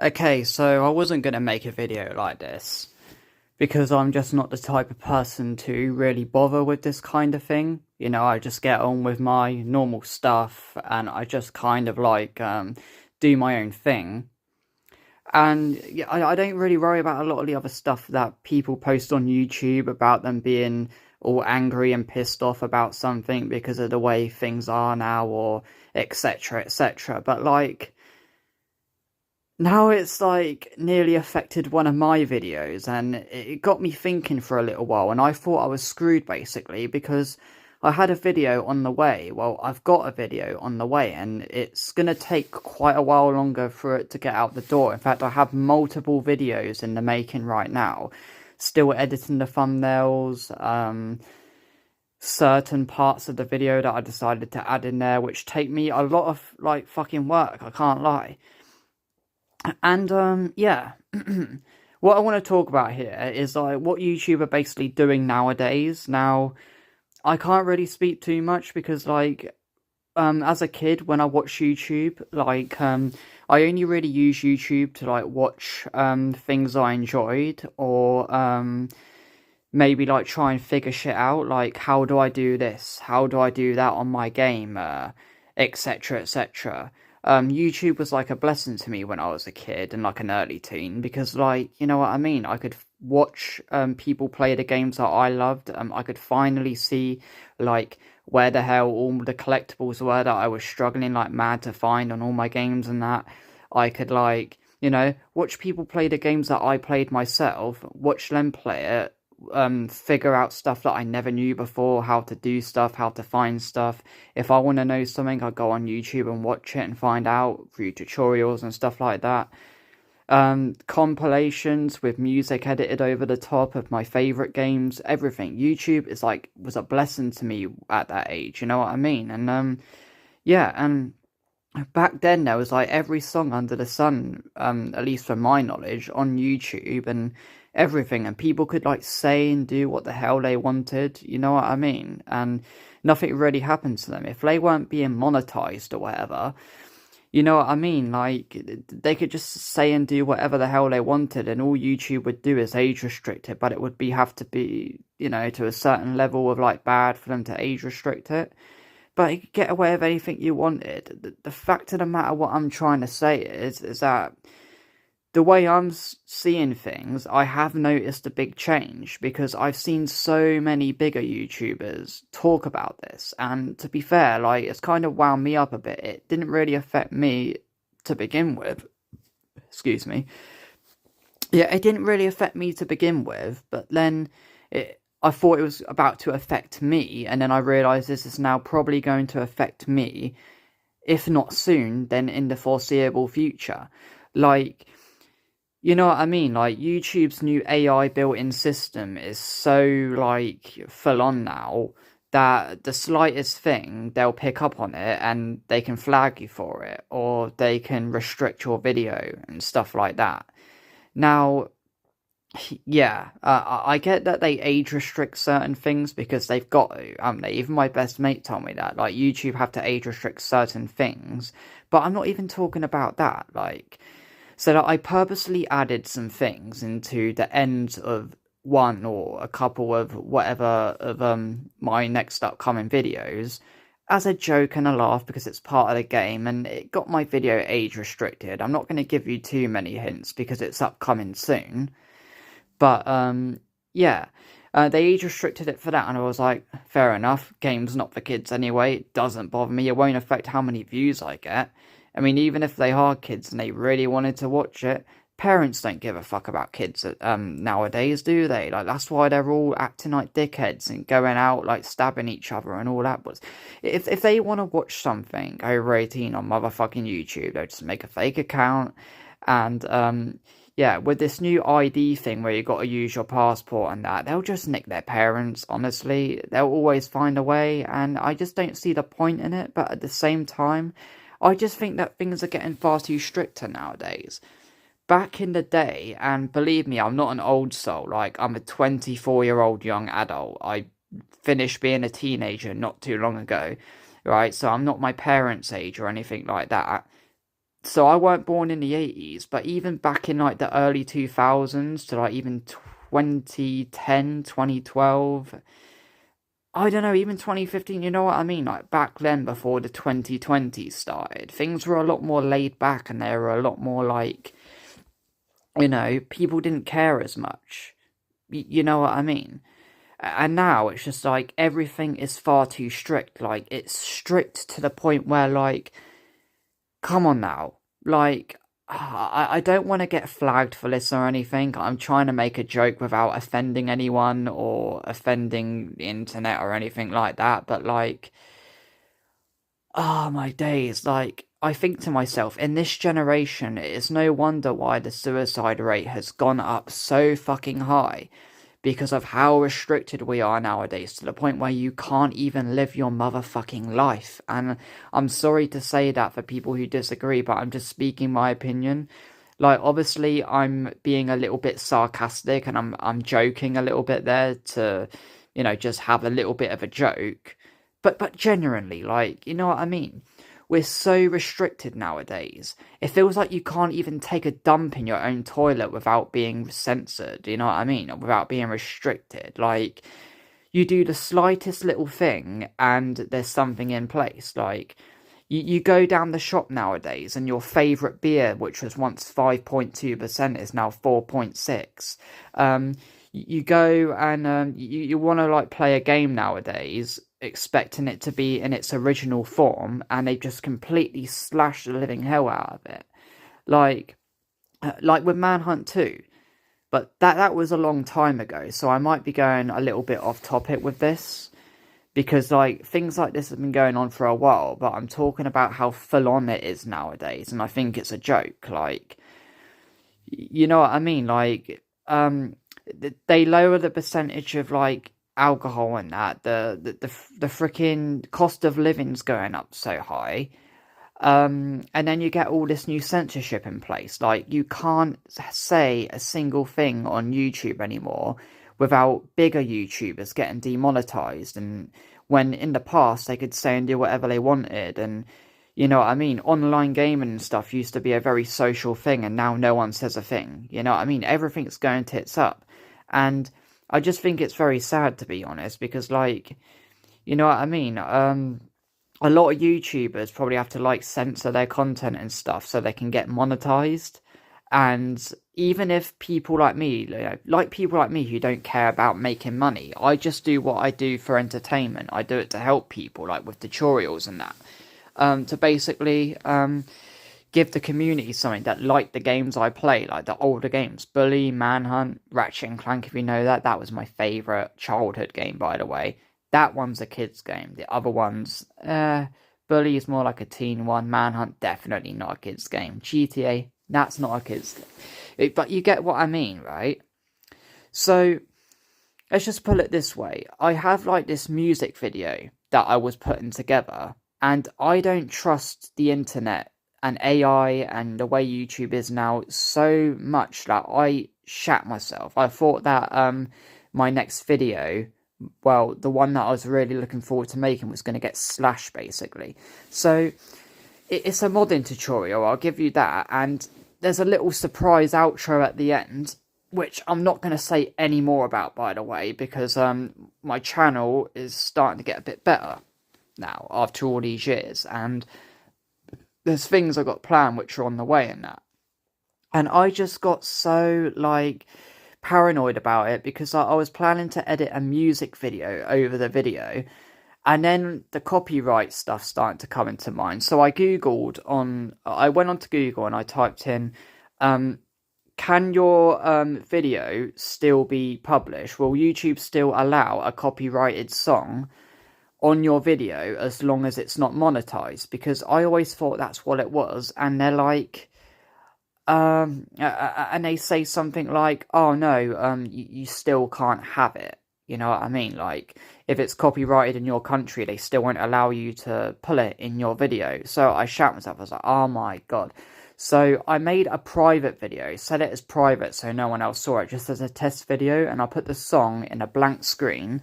Okay, so I wasn't gonna make a video like this because I'm just not the type of person to really bother with this kind of thing. You know, I just get on with my normal stuff and I just kind of like do my own thing. And yeah, I don't really worry about a lot of the other stuff that people post on YouTube about them being all angry and pissed off about something because of the way things are now or etc etc. But like now it's like nearly affected one of my videos, and it got me thinking for a little while, and I thought I was screwed basically because I had a video on the way. Well, I've got a video on the way, and it's gonna take quite a while longer for it to get out the door. In fact, I have multiple videos in the making right now, still editing the thumbnails, certain parts of the video that I decided to add in there, which take me a lot of like fucking work, I can't lie. And yeah, what I want to talk about here is like what YouTube are basically doing nowadays. Now, I can't really speak too much because like as a kid when I watched YouTube, like I only really use YouTube to like watch things I enjoyed or maybe like try and figure shit out, like how do I do this? How do I do that on my game? Etc. etc. YouTube was like a blessing to me when I was a kid and like an early teen because like you know what I mean. I could watch people play the games that I loved. I could finally see like where the hell all the collectibles were that I was struggling like mad to find on all my games and that. I could like you know watch people play the games that I played myself, watch them play it, figure out stuff that I never knew before, how to do stuff, how to find stuff. If I want to know something, I go on YouTube and watch it and find out through tutorials and stuff like that. Compilations with music edited over the top of my favorite games, everything. YouTube is like was a blessing to me at that age, you know what I mean? And yeah, and back then there was like every song under the sun, at least from my knowledge, on YouTube and everything, and people could like say and do what the hell they wanted, you know what I mean? And nothing really happened to them if they weren't being monetized or whatever. You know what I mean? Like they could just say and do whatever the hell they wanted, and all YouTube would do is age restrict it, but it would be have to be, you know, to a certain level of like bad for them to age restrict it. But you could get away with anything you wanted. The fact of the matter, what I'm trying to say is that the way I'm seeing things, I have noticed a big change because I've seen so many bigger YouTubers talk about this. And to be fair, like, it's kind of wound me up a bit. It didn't really affect me to begin with. Excuse me. Yeah, it didn't really affect me to begin with, but then I thought it was about to affect me, and then I realised this is now probably going to affect me, if not soon, then in the foreseeable future. Like, you know what I mean? Like, YouTube's new AI built-in system is so, like, full on now that the slightest thing, they'll pick up on it and they can flag you for it, or they can restrict your video and stuff like that. Now, yeah, I get that they age restrict certain things because they've got to, they? Even my best mate told me that, like, YouTube have to age restrict certain things, but I'm not even talking about that, like, so that I purposely added some things into the ends of one or a couple of whatever of my next upcoming videos as a joke and a laugh because it's part of the game and it got my video age restricted. I'm not going to give you too many hints because it's upcoming soon. But, yeah, they age restricted it for that, and I was like, fair enough, game's not for kids anyway, it doesn't bother me, it won't affect how many views I get. I mean, even if they are kids and they really wanted to watch it, parents don't give a fuck about kids nowadays, do they? Like, that's why they're all acting like dickheads and going out, like, stabbing each other and all that. If they want to watch something over 18 on motherfucking YouTube, they'll just make a fake account and, yeah, with this new ID thing where you got to use your passport and that, they'll just nick their parents, honestly. They'll always find a way, and I just don't see the point in it, but at the same time, I just think that things are getting far too stricter nowadays. Back in the day, and believe me, I'm not an old soul, like, I'm a 24-year-old young adult. I finished being a teenager not too long ago, right? So I'm not my parents' age or anything like that. So I weren't born in the 80s, but even back in like the early 2000s to like even 2010, 2012, I don't know, even 2015, you know what I mean? Like back then, before the 2020s started, things were a lot more laid back and they were a lot more like, people didn't care as much. You know what I mean? And now it's just like everything is far too strict. Like it's strict to the point where like, come on now. Like, I don't want to get flagged for this or anything. I'm trying to make a joke without offending anyone or offending the internet or anything like that. But like, oh my days. Like, I think to myself, in this generation, it is no wonder why the suicide rate has gone up so fucking high because of how restricted we are nowadays, to the point where you can't even live your motherfucking life. And I'm sorry to say that for people who disagree, but I'm just speaking my opinion. Like, obviously, I'm being a little bit sarcastic and I'm joking a little bit there to, just have a little bit of a joke. But genuinely, like, you know what I mean? We're so restricted nowadays. It feels like you can't even take a dump in your own toilet without being censored, you know what I mean? Or without being restricted. Like, you do the slightest little thing and there's something in place. Like, you go down the shop nowadays and your favourite beer, which was once 5.2%, is now 4.6. You go and you want to like play a game nowadays, expecting it to be in its original form, and they just completely slash the living hell out of it. Like with Manhunt 2. But that was a long time ago, so I might be going a little bit off topic with this. Because, like, things like this have been going on for a while, but I'm talking about how full on it is nowadays, and I think it's a joke. Like, you know what I mean? Like, they lower the percentage of, like, alcohol and that. The freaking cost of living's going up so high. And then you get all this new censorship in place. Like, you can't say a single thing on YouTube anymore without bigger YouTubers getting demonetized. And when in the past they could say and do whatever they wanted, and you know what I mean, online gaming and stuff used to be a very social thing, and now no one says a thing. You know what I mean? Everything's going tits up. And I just think it's very sad, to be honest, because, like, you know what I mean? A lot of YouTubers probably have to, like, censor their content and stuff so they can get monetized. And even if people like me, people like me who don't care about making money, I just do what I do for entertainment. I do it to help people, like with tutorials and that. To basically give the community something that like the games I play, like the older games. Bully, Manhunt, Ratchet and Clank, if you know that. That was my favourite childhood game, by the way. That one's a kid's game. The other ones, Bully is more like a teen one. Manhunt, definitely not a kid's game. GTA, that's not a kid's game. But you get what I mean, right? So, let's just put it this way. I have like this music video that I was putting together, and I don't trust the internet and AI and the way YouTube is now so much that I shat myself. I thought that my next video, well, the one that I was really looking forward to making, was going to get slashed, basically. So, it's a modding tutorial, I'll give you that, and there's a little surprise outro at the end, which I'm not going to say any more about, by the way, because my channel is starting to get a bit better now, after all these years, and there's things I've got planned which are on the way in that. And I just got so, like, paranoid about it, because I was planning to edit a music video over the video, and then the copyright stuff started to come into mind. So I went onto Google and I typed in, can your video still be published? Will YouTube still allow a copyrighted song on your video as long as it's not monetized? Because I always thought that's what it was, and they're like, and they say something like, oh no, you still can't have it. You know what I mean? Like, if it's copyrighted in your country, they still won't allow you to pull it in your video. So I shat myself. I was like, oh my god. So I made a private video, set it as private so no one else saw it, just as a test video, and I put the song in a blank screen,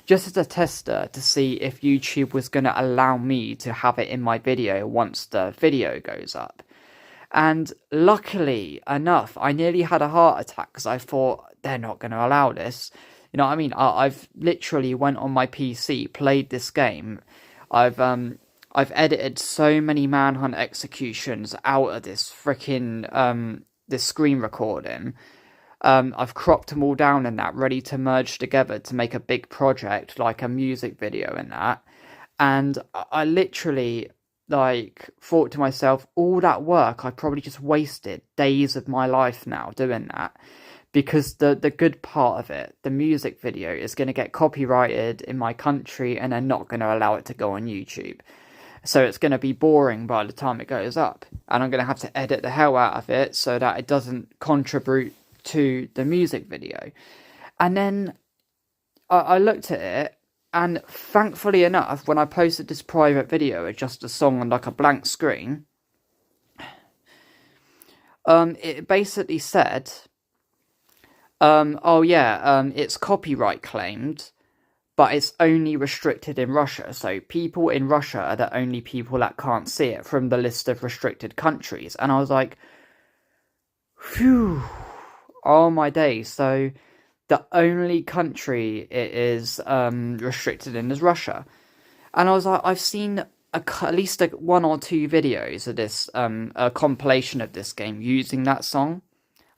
just as a tester to see if YouTube was going to allow me to have it in my video once the video goes up. And luckily enough, I nearly had a heart attack because I thought they're not going to allow this. You know what I mean? I've literally went on my PC, played this game. I've edited so many manhunt executions out of this freaking this screen recording. I've cropped them all down and that, ready to merge together to make a big project, like a music video and that. And I literally, like, thought to myself, all that work, I probably just wasted days of my life now doing that. Because the good part of it, the music video, is going to get copyrighted in my country and they're not going to allow it to go on YouTube. So it's going to be boring by the time it goes up. And I'm going to have to edit the hell out of it so that it doesn't contribute to the music video. And then I looked at it, and thankfully enough, when I posted this private video of just a song on like a blank screen, it basically said, oh yeah, it's copyright claimed, but it's only restricted in Russia. So people in Russia are the only people that can't see it from the list of restricted countries. And I was like, phew, oh my days. So the only country it is restricted in is Russia. And I was like, I've seen at least one or two videos of this, a compilation of this game using that song.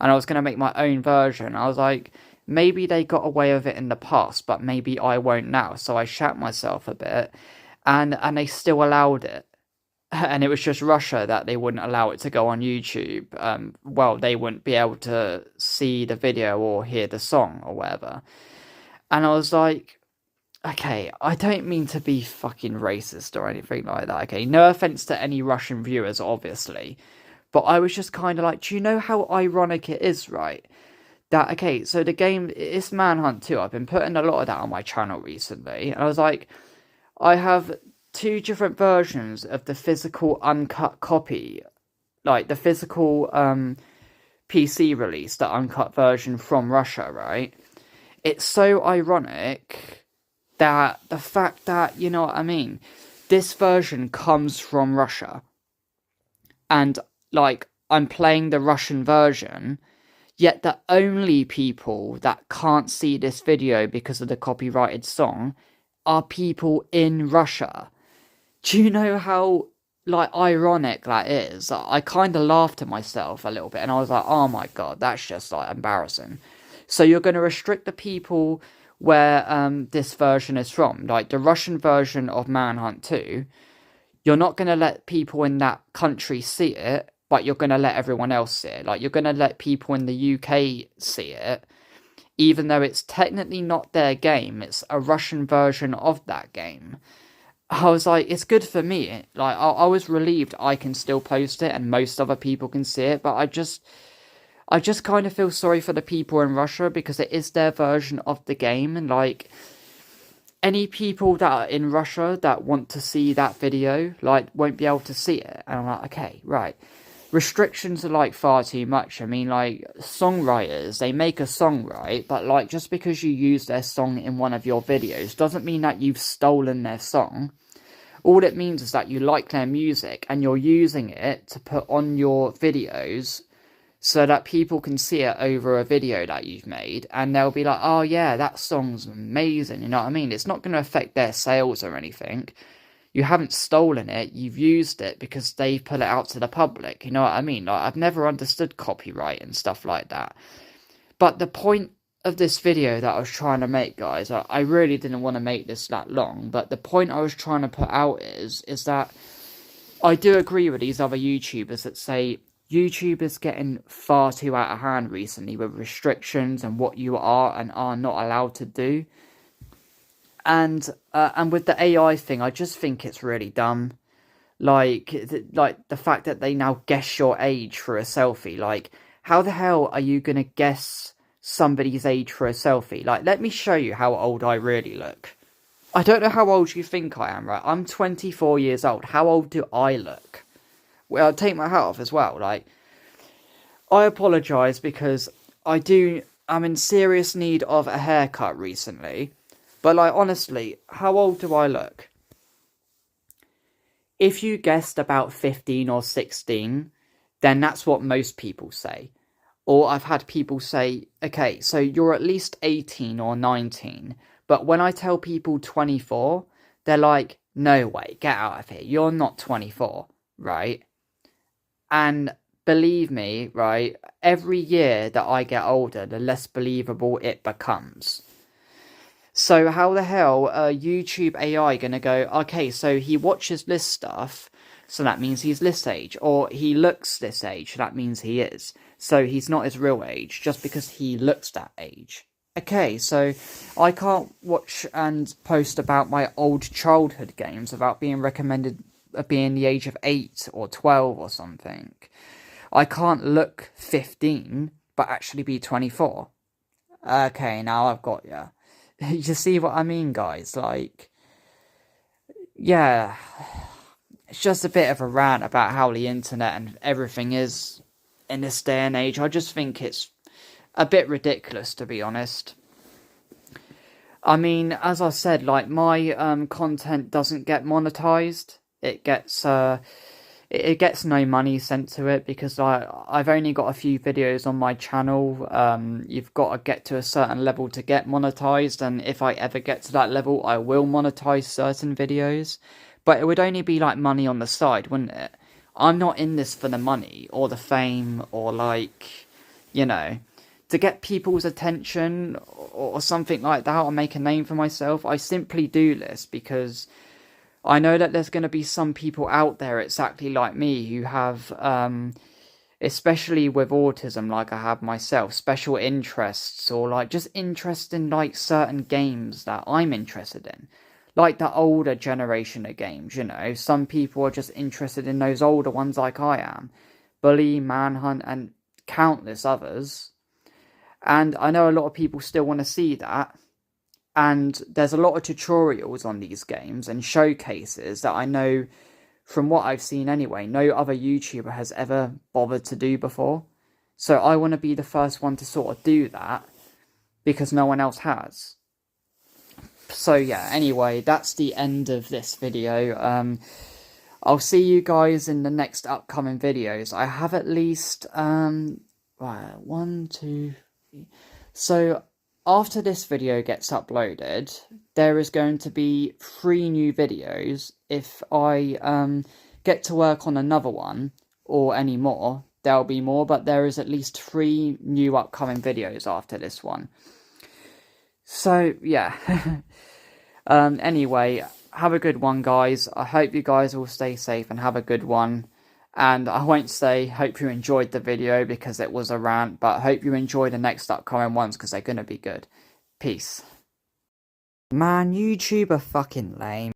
And I was going to make my own version. I was like, maybe they got away with it in the past, but maybe I won't now. So I shat myself a bit, and they still allowed it. And it was just Russia that they wouldn't allow it to go on YouTube. Well, they wouldn't be able to see the video or hear the song or whatever. And I was like, okay, I don't mean to be fucking racist or anything like that, okay? No offense to any Russian viewers, obviously. But I was just kind of like, do you know how ironic it is, right? That, okay, so the game, it's Manhunt 2. I've been putting a lot of that on my channel recently. And I was like, I have two different versions of the physical uncut copy. Like, the physical PC release, the uncut version from Russia, right? It's so ironic that the fact that, you know what I mean? This version comes from Russia. And like, I'm playing the Russian version, yet the only people that can't see this video because of the copyrighted song are people in Russia. Do you know how, like, ironic that is? I kind of laughed to myself a little bit, and I was like, oh my god, that's just, like, embarrassing. So you're going to restrict the people where this version is from. Like, the Russian version of Manhunt 2, you're not going to let people in that country see it, but you're going to let everyone else see it. Like, you're going to let people in the UK see it, even though it's technically not their game. It's a Russian version of that game. I was like, it's good for me. Like, I was relieved I can still post it and most other people can see it, but I just kind of feel sorry for the people in Russia because it is their version of the game, and like, any people that are in Russia that want to see that video, like, won't be able to see it. And I'm like, okay, right. Restrictions are, like, far too much. I mean, like, songwriters, they make a song, right? But, like, just because you use their song in one of your videos doesn't mean that you've stolen their song. All it means is that you like their music and you're using it to put on your videos so that people can see it over a video that you've made, and they'll be like, oh yeah, that song's amazing, you know what I mean? It's not going to affect their sales or anything. You haven't stolen it, you've used it because they've put it out to the public, you know what I mean? Like, I've never understood copyright and stuff like that. But the point of this video that I was trying to make, guys, I really didn't want to make this that long, but the point I was trying to put out is that I do agree with these other YouTubers that say YouTube is getting far too out of hand recently with restrictions and what you are and are not allowed to do. And with the AI thing, I just think it's really dumb. Like the fact that they now guess your age for a selfie. Like, how the hell are you going to guess somebody's age for a selfie? Like, let me show you how old I really look. I don't know how old you think I am, right? I'm 24 years old. How old do I look? Well, I'll take my hat off as well. Like, I apologise because I'm in serious need of a haircut recently. But, like, honestly, how old do I look? If you guessed about 15 or 16, then that's what most people say. Or I've had people say, okay, so you're at least 18 or 19. But when I tell people 24, they're like, no way, get out of here. You're not 24, right? And believe me, right, every year that I get older, the less believable it becomes. So how the hell are YouTube AI gonna go, okay, so he watches this stuff, so that means he's this age, or he looks this age, so that means he is. So he's not his real age, just because he looks that age. Okay, so I can't watch and post about my old childhood games without being recommended being the age of 8 or 12 or something. I can't look 15, but actually be 24. Okay, now I've got ya. You see what I mean, guys? Like, yeah, it's just a bit of a rant about how the internet and everything is in this day and age. I just think it's a bit ridiculous, to be honest. I mean, as I said, like, my content doesn't get monetized. It gets it gets no money sent to it because I've only got a few videos on my channel. You've got to get to a certain level to get monetized, and if I ever get to that level, I will monetize certain videos. But it would only be like money on the side, wouldn't it? I'm not in this for the money or the fame or, like, you know, to get people's attention or something like that or make a name for myself. I simply do this because I know that there's going to be some people out there exactly like me who have, especially with autism like I have myself, special interests or like just interest in like certain games that I'm interested in. Like the older generation of games, you know. Some people are just interested in those older ones like I am. Bully, Manhunt, and countless others. And I know a lot of people still want to see that. And there's a lot of tutorials on these games and showcases that I know, from what I've seen anyway, no other YouTuber has ever bothered to do before. So I want to be the first one to sort of do that, because no one else has. So yeah, anyway, that's the end of this video. I'll see you guys in the next upcoming videos. I have at least, right, 1, 2, 3. So after this video gets uploaded, there is going to be 3 new videos. If I get to work on another one, or any more, there'll be more, but there is at least 3 new upcoming videos after this one. So, yeah. Anyway, have a good one, guys. I hope you guys will stay safe and have a good one. And I won't say hope you enjoyed the video because it was a rant, but hope you enjoy the next upcoming ones because they're going to be good. Peace. Man, YouTube are fucking lame.